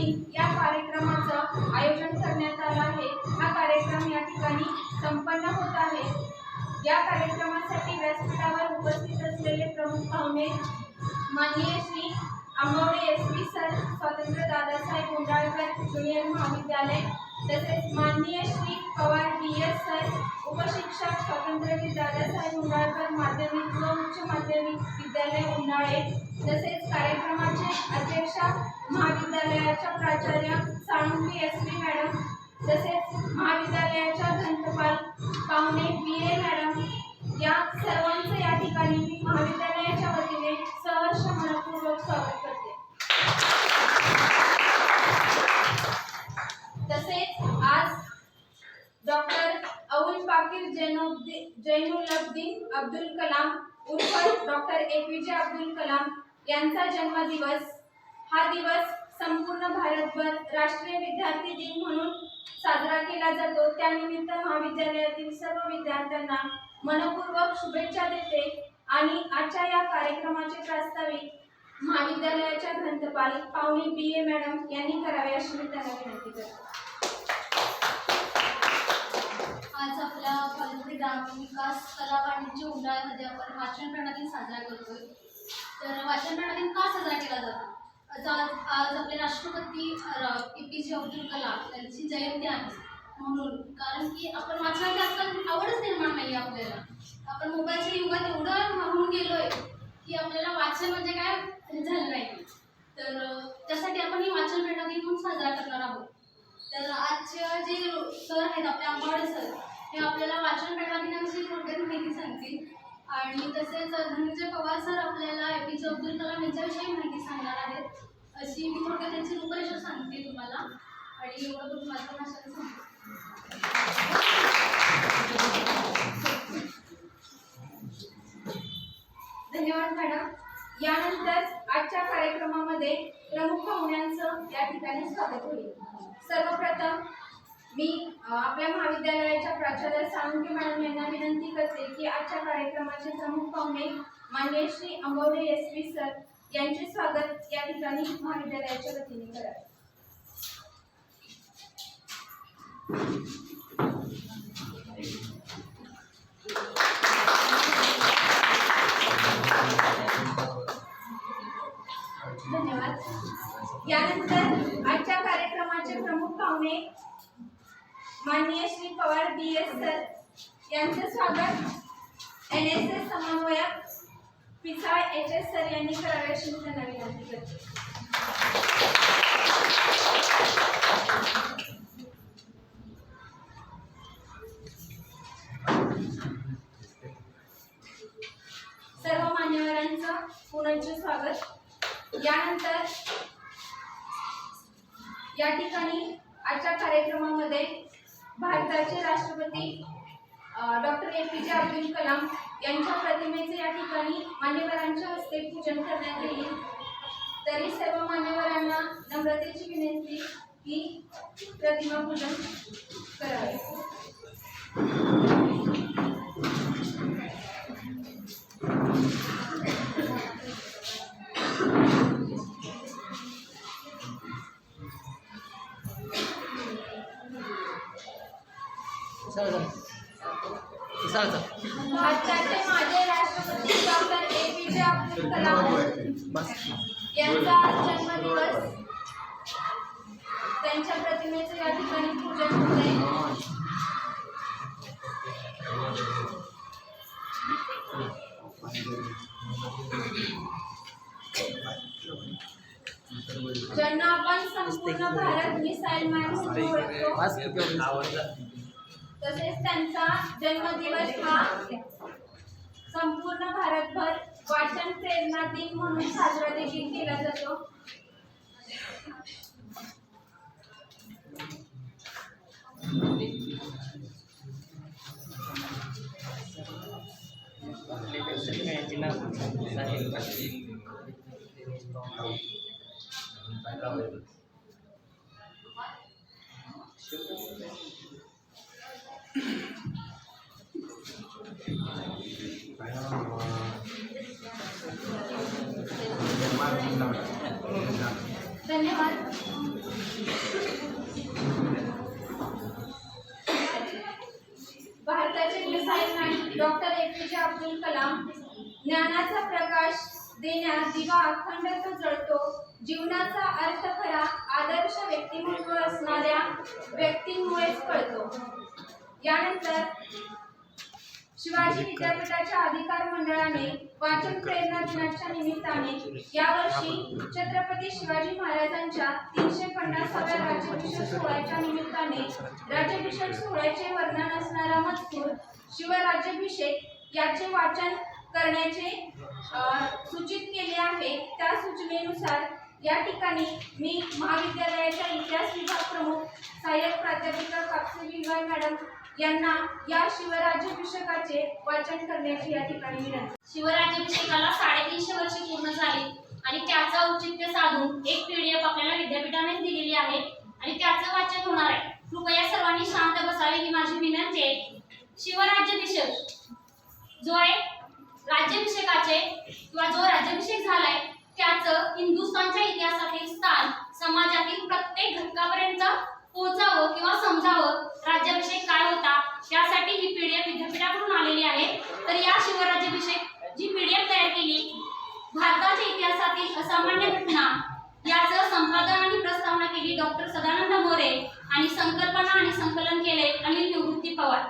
दिन या कार्यक्रमाचं आयोजन करण्यात आलं आहे। हा कार्यक्रम या ठिकाणी संपन्न होत आहे। या कार्यक्रमासाठी व्यासपीठावर उपस्थित असलेले प्रमुख पाहुणे माननीय श्री आंबवडे एस.पी. सर, स्वातंत्र्य दादासाहेब गुंडाळकर ज्युनियर महाविद्यालय, तसेच माननीय श्री पवार डी.एस. सर, उपशिक्षक, स्वातंत्र्यवीर दादासाहेब गुंडाळकर माध्यमिक व उच्च माध्यमिक विद्यालय उन्हाळे, तसेच कार्यक्रमाचे अध्यक्ष महाविद्यालयाच्या प्राचार्य साळुंखे एस.पी. मॅडम, तसेच महाविद्यालयाच्या ग्रंथपाल पाहुणे बी.ए. मॅडम, या सर्वांचं या ठिकाणी मी महाविद्यालयाच्या वतीने सहर्ष मनपूर्वक स्वागत करते। तसेच आज डॉक्टर अबुल पाकीर जैनुलब्दीन अब्दुल कलाम उर्फ डॉक्टर ए.पी.जे. अब्दुल कलाम यांचा जन्मदिवस, हा दिवस संपूर्ण भारतभर राष्ट्रीय विद्यार्थी दिन म्हणून साजरा केला जातो। त्यानिमित्त महाविद्यालयातील सर्व विद्यार्थ्यांना मनपूर्वक शुभेच्छा देते आणि आजच्या या कार्यक्रमाचे प्रास्ताविक महाविद्यालयाच्या ग्रंथपाल पाहुणे बी.ए. मॅडम यांनी करावे अशी मी त्यांना विनंती करते। आज आपल्या कॉलेजमध्ये ग्रामीण विकास कला वाणिज्य उन्हाळ्यामध्ये आपण वाचन प्रणाली साजरा करतोय। तर वाचन प्रणाली का साजरा केला जातो? आज आपले राष्ट्रपती ए.पी.जे. अब्दुल कलाम यांची जयंती आहे म्हणून, कारण की आपण वाचनाची आजकाल आवडच निर्माण नाही आहे आपल्याला। आपण मोबाईलच्या युगात एवढं होऊन गेलोय की आपल्याला वाचन म्हणजे काय झालं नाही। तर त्यासाठी आपण ही वाचन प्रणाली म्हणून साजरा करणार आहोत। तर आजचे जे सर आहेत आपले आंबवडे सर, हे आपल्याला वाचन प्रणालीविषयी थोडक्यात माहिती सांगतील आणि तसेच धनंजय पवार सर आपल्याला ए.पी.जे. अब्दुल कलाम यांच्याविषयी माहिती सांगणार आहेत। अशी मी थोडक्यात त्यांची रूपरेषा सांगते तुम्हाला आणि एवढं माझ्या भाषेत सांगते। धन्यवाद मॅडम। यानंतर आजच्या कार्यक्रमामध्ये प्रमुख पाहुण्यांचं या ठिकाणी स्वागत होईल। सर्वप्रथम मी आपल्या महाविद्यालयाच्या प्राचार्य साळुंखे मॅडम यांना विनंती करते की आजच्या कार्यक्रमाचे प्रमुख पाहुणे माननीय श्री आंबवडे एस.पी. सर यांचे स्वागत या ठिकाणी महाविद्यालयाच्या वतीने करावे। धन्यवाद। यानंतर आजच्या कार्यक्रमाचे प्रमुख पाहुणे माननीय श्री पवार डी.एस. सर यांचे स्वागत एन.एस.एस. समन्वयक पिसाळ एच.एस. सर यांनी करावे अशी त्यांना विनंती करते। सर्व मान्यवरांचं पुनश्च स्वागत। यानंतर या ठिकाणी आजच्या कार्यक्रमामध्ये भारताचे राष्ट्रपती डॉक्टर ए.पी.जे. अब्दुल कलाम यांच्या प्रतिमेचे या ठिकाणी मान्यवरांच्या हस्ते पूजन करण्यात येईल। तरी सर्व मान्यवरांना नम्रतेची विनंती की प्रतिमा पूजन करावे। भारताचे माजी राष्ट्रपती डॉक्टर ए.पी.जे. अब्दुल कलाम यांचा जन्मदिवस, त्यांच्या प्रतिमेचे या ठिकाणी पूजन होते। ज्यांना आपण संपूर्ण भारत मिसाईल मॅन म्हणून ओळखतो, तसेच त्यांचा जन्मदिवस हा संपूर्ण भारतभर वाचन प्रेरणा दिन म्हणून साजरा देखील केला जातो। धन्यवाद। ज्ञानाचा प्रकाश देण्यात दिवा अखंड तो जळतो. जीवनाचा अर्थ खरा आदर्श व्यक्तिमत्व असणाऱ्या व्यक्तींमुळेच कळतो. यानंतर शिवाजी विद्यापीठाच्या अधिकार मंडळाने वाचन प्रेरणा दिनाच्या निमित्ताने यावर्षी छत्रपती शिवाजी महाराजांच्या 350व्या राज्याभिषेक सोहळ्याच्या निमित्ताने राज्याभिषेक सोहळ्याचे वर्णन असणारा मजकूर शिवराज्याभिषेक याचे वाचन करण्याचे सूचित केले आहे. त्या सूचनेनुसार या ठिकाणी मी महाविद्यालयाच्या इतिहास विभाग प्रमुख सहाय्यक प्राध्यापिका कापसे विवाय मॅडम यांना या शिवराज्याभिषेकाचे वाचन करण्याची या ठिकाणी विनंती. शिवराज्याभिषेकाला 350 वर्षे पूर्ण झाली आणि त्याचा औचित्य साधून एक PDF आपल्याला विद्यापीठाने दिलेली आहे आणि त्याचं वाचन होणार आहे. कृपया सर्वांनी शांत बसावे ही माझी विनंती आहे. शिवराज्याभिषेक जो आहे राज्याभिषेकाचे किंवा जो राज्याभिषेक झालाय त्याचं हिंदुस्थानच्या इतिहासातील स्थान समाजातील प्रत्येक घटकापर्यंत पोहोचावं किंवा समजावं राज्याभिषेक काय होता यासाठी ही PDF विद्यापीठाकडून आलेली आहे. तर या शिवराज्याभिषेक जी PDF तयार केली भारताच्या इतिहासातील असामान्य घटना याचं संपादन आणि प्रस्तावना केली डॉक्टर सदानंद मोरे आणि संकल्पना आणि संकलन केले अनिल निवृत्ती पवार.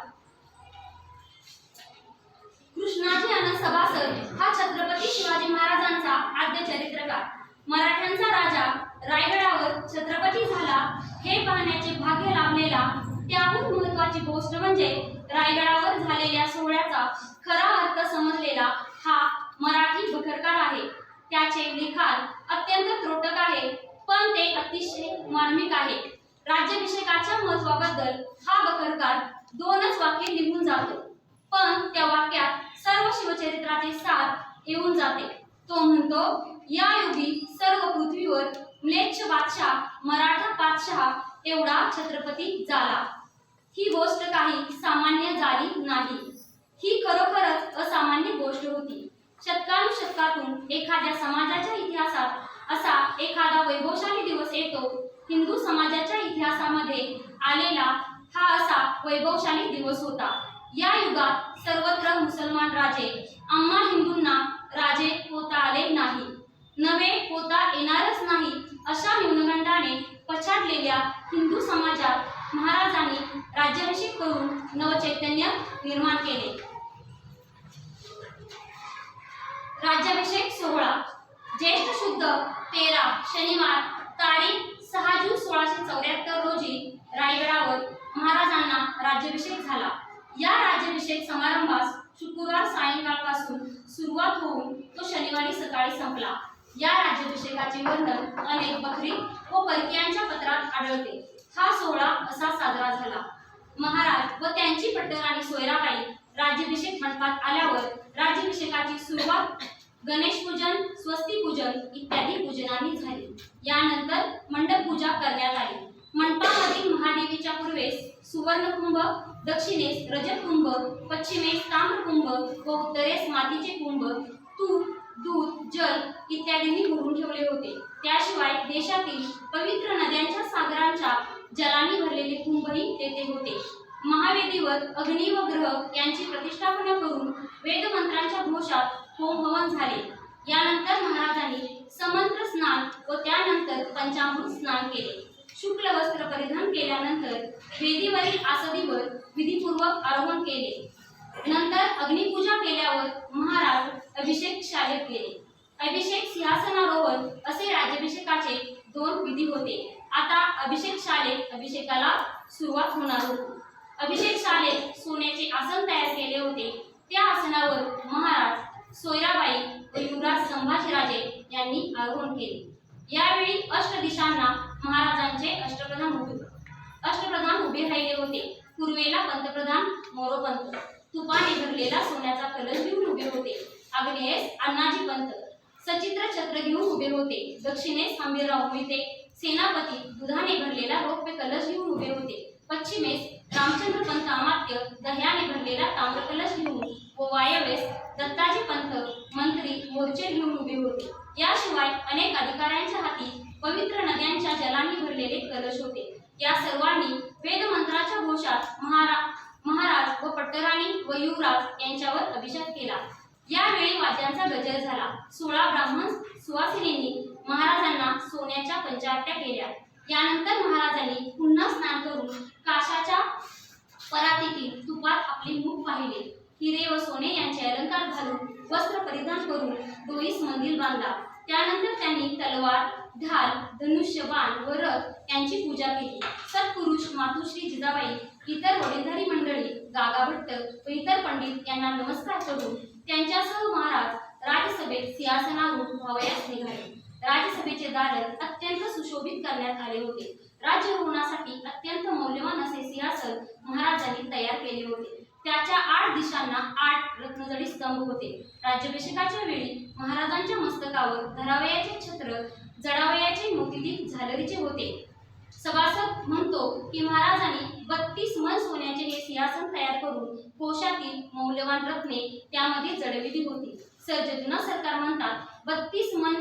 कृष्णाजी अनंत सभासद हा छत्रपती शिवाजी महाराजांचा आद्य चरित्रकार. मराठ्यांचा राजा रायगडावर छत्रपती झाला हे पाहण्याचे भाग्य लाभलेला त्याहून महत्त्वाची गोष्ट म्हणजे रायगडावर झालेल्या सोहळ्याचा खरा अर्थ समजलेला हा मराठी बखरकार आहे. त्याचे लिखाण अत्यंत त्रोटक आहे पण ते अतिशय मार्मिक आहे. राज्याभिषेकाच्या महत्त्वाबद्दल हा बखरकार 2च वाक्ये लिहून जातो पण त्या वाक्यात सर्व शिवचरित्राचे सार येऊन जाते. तो म्हणतो, या युगी सर्व पृथ्वीवर म्लेच्छ बादशाह मराठा पातशाह एवढा छत्रपती झाला. ही गोष्ट काही सामान्य झाली नाही. ही खरोखरच असामान्य गोष्ट होती. शतकानुशतकातून एखाद्या समाजाच्या इतिहासात असा एखादा वैभवशाली दिवस येतो. हिंदू समाजाच्या इतिहासामध्ये आलेला हा असा वैभवशाली दिवस होता. या युगात सर्वत्र मुसलमान राजे आम्हा हिंदूंना राजे होता आले नाही, नवे होता येणारच नाही अशा न्यूनगंडाने पछाडलेल्या हिंदू समाजात महाराजांनी राज्याभिषेक करून नवचैतन्य निर्माण केले. राज्याभिषेक सोहळा ज्येष्ठ शुद्ध 13 शनिवार तारीख 6 जून 1674 रोजी रायगडावर महाराजांना राज्याभिषेक झाला. या राज्याभिषेक समारंभास शुक्रवार सायंकाळपासून सुरुवात होऊन तो शनिवारी सकाळी संपला. या राज्याभिषेकाचे वर्णन अनेक बखरी व परकीयांच्या पत्रात आढळते. हा सोहळा असा साजरा झाला. महाराज व त्यांची पट्टराणी सोयराबाई राज्याभिषेक मंडपात आल्यावर राज्याभिषेकाची सुरुवात गणेश पूजन, स्वस्ती पूजन इत्यादी पूजनांनी झाली. यानंतर मंडप पूजा करण्यात आली. मंडपामधील महादेवीच्या पूर्वेस सुवर्णकुंभ, दक्षिणेस रजतकुंभ, पश्चिमेस ताम्रकुंभ व उत्तरेस मातीचे कुंभ तूप, दूध, जल इत्यादींनी भरून ठेवले होते. त्याशिवाय देशातील पवित्र नद्यांच्या सागरांच्या जलांनी भरलेले कुंभही तेथे होते. महावेदीवर अग्नी व ग्रह यांची प्रतिष्ठापना करून वेदमंत्रांच्या घोषात होम हवन झाले. यानंतर महाराजांनी समंत्र स्नान व त्यानंतर पंचामृत स्नान केले. शुक्ल वस्त्र परिधान केल्यानंतर वेदीवरील आसनीवर विधीपूर्वक आरोहण केले. नंतर अग्निपूजा केल्यावर महाराज अभिषेक शाळेत गेले. अभिषेक सिंहासनारोहण असे राज्याभिषेकाचे 2 विधी होते. आता अभिषेक शाळेत अभिषेकाला सुरुवात होणार होती. अभिषेक शाळेत सोन्याचे आसन तयार केले होते. त्या आसनावर महाराज, सोयराबाई व युवराज संभाजीराजे यांनी आरोहण केले. यावेळी अष्टदिशांना महाराजांचे अष्टप्रधान उभे राहिले होते. पूर्वेला पंतप्रधान मोरोपंत तुपाने भरलेला सोन्याचा कलश घेऊन उभे होते. आग्नेयेस अण्णाजी पंत सचित्र छत्र घेऊन उभे होते. दक्षिणेस हंबीरराव मोहिते सेनापती दुधाने भरलेला रौप्य कलश घेऊन उभे होते. पश्चिमेस रामचंद्र पंत अमात्य दह्याने भरलेला ताम्र कलश घेऊन व वायव्येस दत्ताजी पंत मंत्री मोर्चे घेऊन उभे होते. याशिवाय अनेक अधिकाऱ्यांच्या हाती पवित्र नद्यांच्या जलांनी भरलेले कलश होते. या सर्वांनी वेदमंत्राच्या घोषात महाराज व पट्टराणी व युवराज यांच्यावर अभिषेक केला. यावेळी वाद्यांचा गजर झाला. 16 ब्राह्मण सुवासिनींनी महाराजांना सोन्याच्या पंचारत्या केल्या. यानंतर महाराजांनी पुन्हा स्नान करून काशाच्या परातीतील तुपात आपले मुख पाहिले. हिरे व सोने यांचे अलंकार घालून वस्त्र परिधान करून डोईस मंदिर बांधला. त्यानंतर त्यांनी तलवार, ढाल, धनुष्य, बाण व रथ यांची पूजा केली. सत्पुरुष मातुश्री जिजाबाई, इतर वडीलधारी मंडळी, गागाभट्ट व इतर पंडित यांना नमस्कार करून त्यांच्यासह महाराज राजसभेत सिंहासनावरून व्हावयास निघाले. राजसभेचे दालन अत्यंत सुशोभित करण्यात आले होते. राज्यभवनासाठी अत्यंत मौल्यवान असे सिंहासन महाराजांनी तयार केले होते. त्याच्या 8 दिशांना 8 रत्नजडित स्तंभ होते. राज्याभिषेकाच्या वेळी महाराजांच्या मस्तकावर धरावयाचे छत्र जडावयाचे मोतीदीप झालरीचे होते. सभासद म्हणतो की महाराजांनी 32 मन सोन्याचे हे सिंहासन तयार करून कोशातील मौल्यवान रत्ने त्यामध्ये जडविली होती. जुना सरकार म्हणतात 32 मन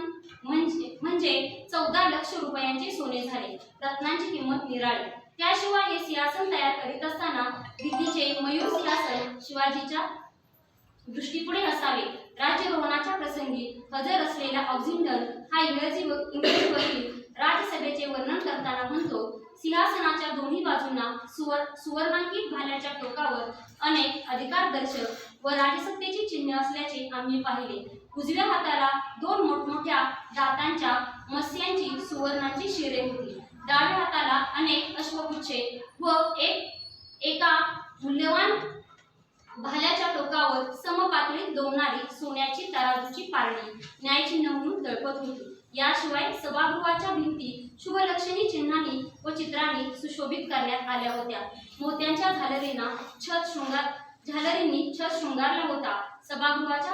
म्हणजे 14 लाख रुपयांचे सोने झाले. रत्नांची किंमत निराळी. त्याशिवाय हे सिंहासन तयार करीत असताना दिल्लीचे मयूर सिंहासन शिवाजीच्या दृष्टीपुढे असावे. राज्यभवनाच्या प्रसंगी हजर असलेला ऑक्झिंडन हा इंग्रजी वकील राज्यसभेचे वर्णन करताना म्हणतो, सिंहासनाच्या दोन्ही बाजूंना सुवर्णांकित भाल्याच्या टोकावर अनेक अधिकारदर्शक व राजसत्तेची चिन्हे असल्याचे आम्ही पाहिले. उजव्या हाताला 2 मोठमोठ्या दातांच्या मत्स्यांची सुवर्णाची शिरे होती. डाव्या हाताला अनेक अश्वगुच्छे व एका मूल्यवान भाल्याच्या टोकावर समपातळीत डोलणारी सोन्याची तराजूची पारडी न्यायचिन्ह म्हणून तळपत होती. याशिवाय सभागृहाच्या भिंती शुभलक्षणी चिन्हांनी व चित्रांनी सुशोभित करण्यात आल्या होत्या. मोत्यांच्या झालरींनी छत शृंगारला होता. सभागृहाच्या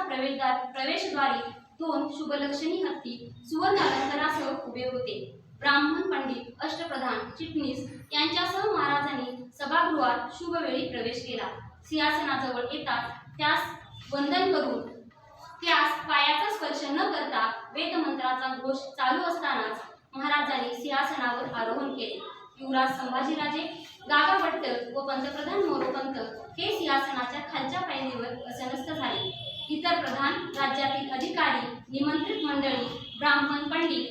प्रवेशद्वारी 2 शुभलक्षणी हत्ती सुवर्ण अलंकारासह उभे होते. ब्राह्मण, पंडित, अष्टप्रधान, चिटणीस यांच्यासह महाराजांनी सभागृहात शुभवेळी प्रवेश केला. सिंहासनाजवळ येताच त्यास वंदन करून त्यास पायाचा स्पर्श न करता वेदमंत्राचा घोष चालू असतानाच महाराजांनी सिंहासनावर आरोहण केले. युवराज संभाजीराजे, गागाभट्ट व पंतप्रधान मोरोपंत हे सिंहासनाच्या खालच्या पायरीवर असनस्थ झाले. इतर प्रधान, राज्यातील अधिकारी, निमंत्रित मंडळी, ब्राह्मण, पंडित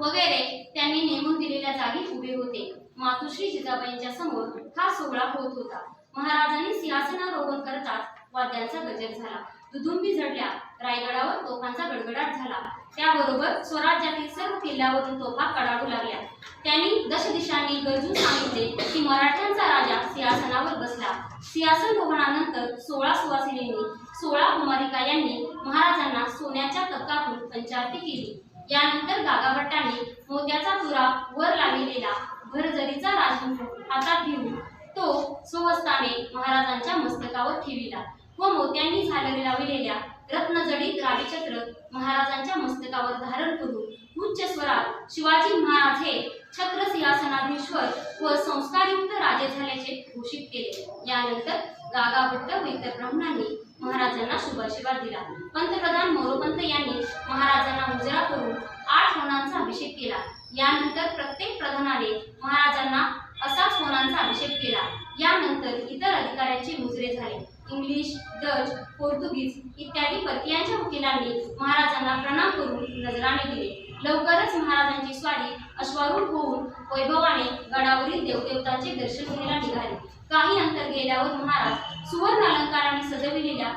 वगैरे त्यांनी नेमून दिलेल्या जागी उभे होते. मातुश्री जिजाबाईंच्या समोर हा सोहळा होत होता. महाराजांनी सिंहासनारोहण करताच वाद्यांचा गजर झाला. दुदुंबी झडल्या. रायगडावर तोफांचा गडगडाट झाला. त्याबरोबर स्वराज्यातील सर्व किल्ल्यावरून तोफा कडाडू लागल्या. त्यांनी दशदिशांनी गरजून सांगितले की मराठ्यांचा राजा सिंहासनावर बसला. सिंहासनरोहणानंतर 16 सुवासिनींनी 16 कुमारिका यांनी महाराजांना सोन्याच्या तबकातून पंचारती केली. यानंतर गागाभट्टांनी मोत्याचा तुरा वर लावलेला भरजरीचा राजमुकुट हातात घेऊन तो स्वहस्ताने महाराजांच्या मस्तकावर ठेविला व मोत्यांनी झालेले लावलेल्या रत्नजडित राजछत्र महाराजांच्या मस्तकावर धारण करून उच्च स्वरात शिवाजी महाराज हे छत्र सिंहासनाधीश्वर व संस्कारयुक्त राजे झाल्याचे घोषित केले. यानंतर गागाभट्ट व इतर ब्राह्मणांनी महाराजांना शुभाशीर्वाद दिला. पंतप्रधान मोरोपंत यांनी महाराजांना मुजरा करून 8 होणांचा अभिषेक केला. यानंतर प्रत्येक प्रधानाने महाराजांना असाच होणांचा अभिषेक केला. यानंतर इतर अधिकाऱ्यांचे मुजरे झाले. इंग्लिश, डच, पोर्तुगीज इत्यादी परकीयांच्या वकिलांनी महाराजांना प्रणाम करून नजराणे दिले. लवकरच महाराजांची स्वारी अश्वारूढ होऊन वैभवाने गडावरील देवदेवतांचे दर्शन घ्यायला निघाले. काही अंतर गेल्यावर महाराज सुवर्ण अलंकाराने सजविलेल्या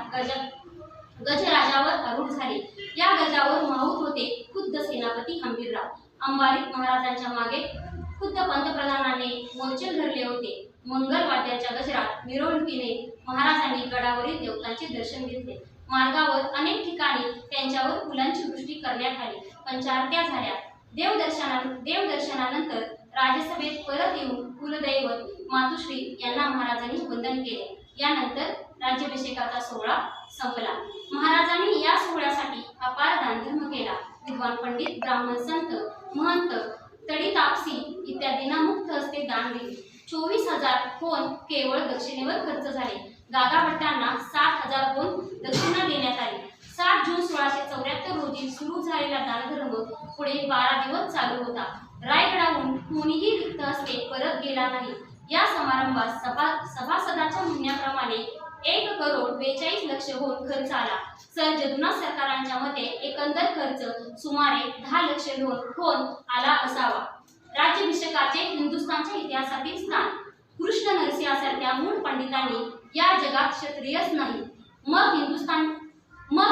गजराजावर आरूढ झाले. या गजावर माहूत होते खुद्द सेनापती हंबीरराव. अंबारीत महाराजांच्या मागे खुद्द पंतप्रधानाने मोर्चे धरले होते. मंगल वाद्याच्या गजरात मिरवणुकीने महाराजांनी गडावरील देवतांचे दर्शन घेतले. मार्गावर अनेक ठिकाणी त्यांच्यावर फुलांची वृष्टी करण्यात आली. पंचारत्या झाल्या. देवदर्शनानंतर राजसभेत परत येऊन कुलदैवत मातुश्री यांना महाराजांनी वंदन केले. यानंतर राज्याभिषेकाचा सोहळा संपला. महाराजांनी या सोहळ्यासाठी अपार दानधर्म केला. विद्वान पंडित, ब्राह्मण, संत, महंत, तडी तापसी इत्यादींना मुक्त हस्ते दान दिले. 24,000 होन केवळ दक्षिणेवर खर्च झाले. गागाभट्टांना 7,000 होन दक्षिणा देण्यात आली. 7 जून 1674 रोजी सुरू झालेला दानधर्म पुढे 12 दिवस चालू होता. रायगडाहून कोणीही रिक्त हस्ते परत गेला नाही. या समारंभात सभासदाच्या म्हणण्याप्रमाणे 1,42,00,000 खर्च आला. सर जगन्नाथ सरकारांच्या मते एकंदर खर्च सुमारे 10,00,000 आला असावा. राज्याभिषेकाचे हिंदुस्थानच्या इतिहासातील स्थान. कृष्ण नरसिंहासारख्या मूळ पंडितांनी या जगात क्षत्रियच नाही, मग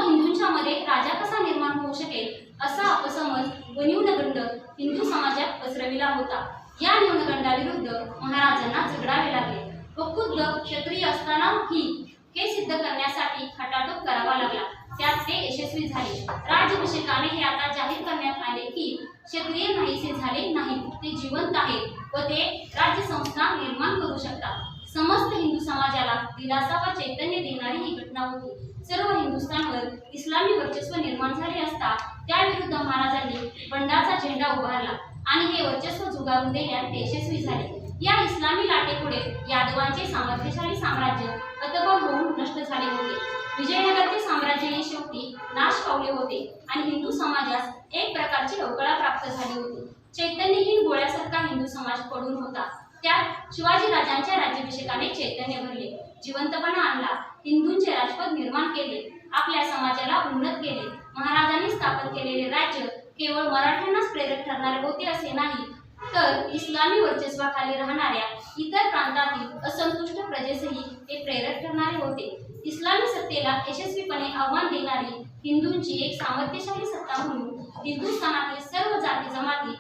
हिंदूंच्या मध्ये राजा कसा निर्माण होऊ शकेल असा अपसमज व न्यूनगंड हिंदू समाजात पसरविला होता. या न्यूनगंडाविरुद्ध महाराजांना झगडावे लागले व खुद्द क्षत्रिय असतानाही हे सिद्ध करण्यासाठी खटाटोप करावा लागला. त्यात ते यशस्वी झाले. राज्याभिषेकाने हे आता जाहीर करण्यात आले की क्षत्रिय नाहीसे झाले नाहीत, ते जिवंत आहेत व ते राज्यसंस्था निर्माण करू शकतात. समस्त हिंदू समाजाला दिलासा व चैतन्य देणारी ही घटना होती. सर्व हिंदुस्थानवर इस्लामी वर्चस्व निर्माण झाले असता त्याविरुद्ध महाराजांनी बंडाचा झेंडा उभारला आणि हे वर्चस्व झुगारून देण्यात ते यशस्वी झाले. या इस्लामी लाटेपुढे यादवांचे सामर्थ्यशाली साम्राज्य हतबल होऊन नष्ट झाले होते. विजयनगरचे साम्राज्याने शेवटी नाश पावले होते आणि हिंदू समाजास एक प्रकारची अवकळा प्राप्त झाली होती. चैतन्यहीन गोळ्यासारखा हिंदू समाज पडून होता. त्यात शिवाजी राजांच्या राज्याभिषेकाने चैतन्य भरले, जिवंतपणा आणला, हिंदूंचे राजपद निर्माण केले, आपल्या समाजाला उन्नत केले. महाराजांनी स्थापन केलेले राज्य केवळ मराठ्यांनाच प्रेरक ठरणारे होते असे नाही, तर इस्लामी वर्चस्वाखाली राहणाऱ्या इतर प्रांतातील असंतुष्ट प्रजेसही ते प्रेरक ठरणारे होते. इस्लामी सत्तेला यशस्वीपणे आव्हान देणारी हिंदूंची एक सामर्थ्यशाली सत्ता म्हणून हिंदुस्थानातील सर्व जाती जमाती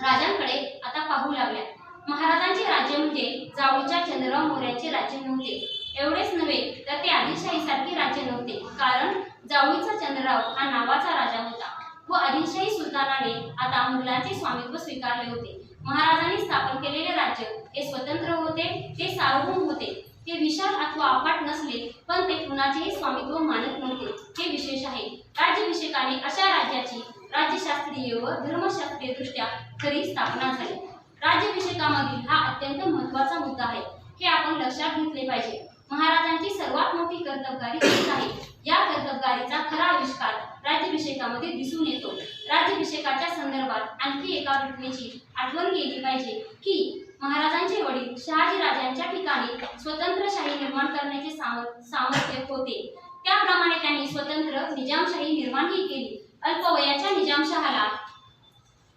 राजांकडे आता पाहू लागल्या. महाराजांचे राज्य म्हणजे जावळीच्या चंद्रराव मोर्याचे राज्य नव्हते. एवढेच नव्हे तर ते आदिलशाहीसारखे राज्य नव्हते, कारण जावळीचा चंद्रराव हा नावाचा राजा होता व आदिलशाही सुलतानाने आता मुघलांचे स्वामित्व स्वीकारले होते. महाराजांनी स्थापन केलेले राज्य हे स्वतंत्र होते, ते सार्वभौम होते, ते विशाल अथवा अफाट नसले, पण ते कुणाचेही स्वामित्व मानत नव्हते, हे विशेष आहे. राज्याभिषेकाने अशा राज्याची राज्यशास्त्रीय व धर्मशास्त्रीय दृष्ट्या खरी स्थापना झाली. राज्याभिषेकामधील हा अत्यंत महत्त्वाचा मुद्दा आहे, हे आपण लक्षात घेतले पाहिजे. महाराजांची सर्वात मोठी कर्तबगारी हीच आहे. या कर्तबगारीचा खरा आविष्कार राज्याभिषेकामध्ये दिसून येतो. राज्याभिषेकाच्या संदर्भात आणखी एका घटनेची आठवण केली पाहिजे की महाराजांचे वडील शहाजी राजांच्या ठिकाणी स्वतंत्र शाही निर्माण करण्याचे सामर्थ्य होते. त्याप्रमाणे त्यांनी स्वतंत्र निजामशाही निर्माणही केली. अल्पवयाच्या निजामशहाला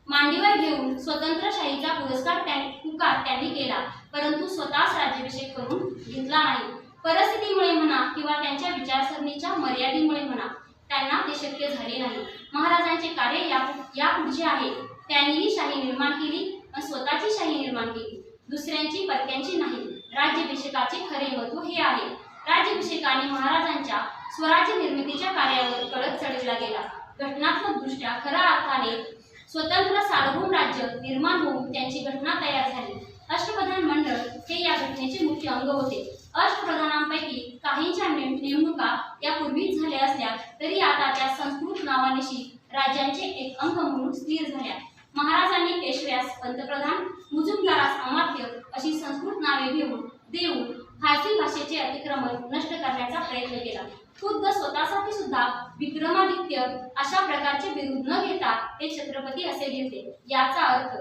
मांडीवर घेऊन स्वतंत्र शाहीचा पुकार त्यांनी केला, परंतु स्वतःच राज्याभिषेक करून घेतला नाही. परिस्थितीमुळे म्हणा किंवा त्यांच्या विचारसरणीच्या मर्यादेमुळे म्हणा त्यांना ते शक्य झाले नाही. महाराजांचे कार्य यापुढचे आहे. त्यांनीही शाही निर्माण केली व स्वतःची शाही निर्माण केली, दुसऱ्यांची परक्यांची नाही. राज्याभिषेकाचे खरे महत्त्व हे आहे. राज्याभिषेकाने महाराजांच्या स्वराज्य निर्मितीच्या कार्यावर कडक चढविला गेला. घटनात्मक दृष्ट्या खऱ्या अर्थाने स्वतंत्र सार्वभौम राज्य निर्माण होऊन त्यांची घटना तयार झाली. अष्टप्रधान मंडळ हे या घटनेचे मुख्य अंग होते. अष्टप्रधानांपैकी काहींच्या नेमणुका यापूर्वीच झाल्या असल्या तरी आता त्या संस्कृत नावानिशी राज्यांचे एक अंग म्हणून स्थिर झाल्या. महाराजांनी पेशव्यास पंतप्रधान, मुजुमदारास अमात्य अशी संस्कृत नावे देऊन फारसी भाषेचे अतिक्रमण नष्ट करण्याचा प्रयत्न केला. खुद्द स्वतःसाठी सुद्धा विक्रमादित्य अशा प्रकारचे बिरुद न घेता ते छत्रपती असे घेतले. याचा अर्थ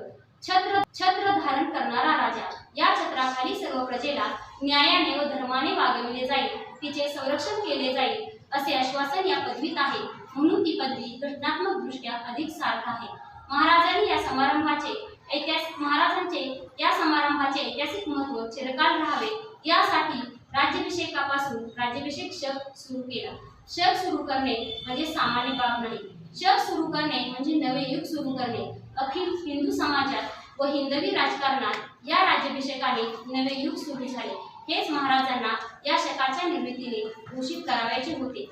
छत्र धारण करणारा राजा. या छत्राखाली सर्व प्रजेला न्यायाने व धर्माने वागविले जाईल, तिचे संरक्षण केले जाईल असे आश्वासन या पदवीत आहे. म्हणून ती पदवी घटनात्मक दृष्ट्या अधिक सार्थ आहे. महाराजांचे या समारंभाचे ऐतिहासिक महत्त्व चिरकाल राहावे यासाठी राज्याभिषेकापासून राज्याभिषेक शक सुरू केला. शक सुरू करणे म्हणजे सामान्य बाब नाही. शक सुरू करणे म्हणजे नवे युग सुरू करणे. अखिल हिंदू समाजात व हिंदवी राजकारणात या राज्याभिषेकाने नवे युग सुरू झाले. हेच महाराजांना या शकाच्या निर्मितीने घोषित करावयाचे होते.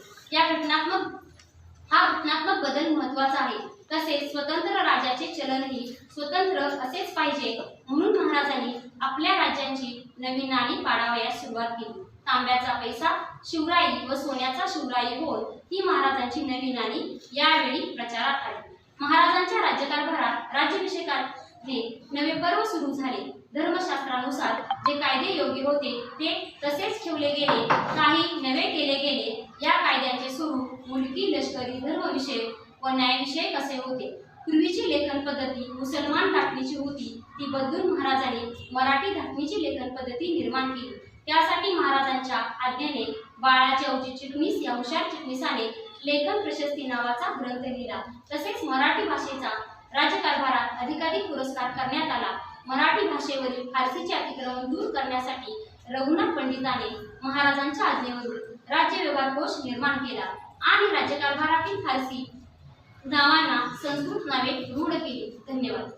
हा घटनात्मक बदल महत्त्वाचा आहे. तसेच स्वतंत्र राजाचे चलनही स्वतंत्र असेच पाहिजे, म्हणून महाराजांनी आपल्या राज्यांची नवी नाणी पाडावयास सुरुवात केली. तांब्याचा पैसा शिवराई व सोन्याचा शिवराई होऊन ही महाराजांची नवी नाणी यावेळी प्रचारात आली. महाराजांच्या राज्यकारभारात राज्याभिषेकाने नवे पर्व सुरू झाले. धर्मशास्त्रानुसार जे कायदे योग्य होते ते तसेच ठेवले गेले, काही नवे केले गेले. या कायद्यांचे स्वरूप मुलकी, लष्करी, धर्मविषयक व न्यायविषयक असे होते. पूर्वीची लेखन पद्धती मुसलमान धाटणीची होती, ती बदलून महाराजांनी मराठी धाटणीची लेखन पद्धती निर्माण केली. त्यासाठी महाराजांच्या आज्ञेने बाळाजी औजी चिटणीस या हुशार चिटणीसाने लेखन प्रशस्ती नावाचा ग्रंथ लिहिला. तसेच मराठी भाषेचा राज्यकारभारात अधिकाधिक पुरस्कार करण्यात आला. मराठी भाषेवरील फारसीचे अतिक्रमण दूर करण्यासाठी रघुनाथ पंडितांनी महाराजांच्या आज्ञेवरून राज्य व्यवहार कोश निर्माण केला आणि राज्यकारभारातील फारसी नावांना संस्कृत नावे रूढ केली. धन्यवाद.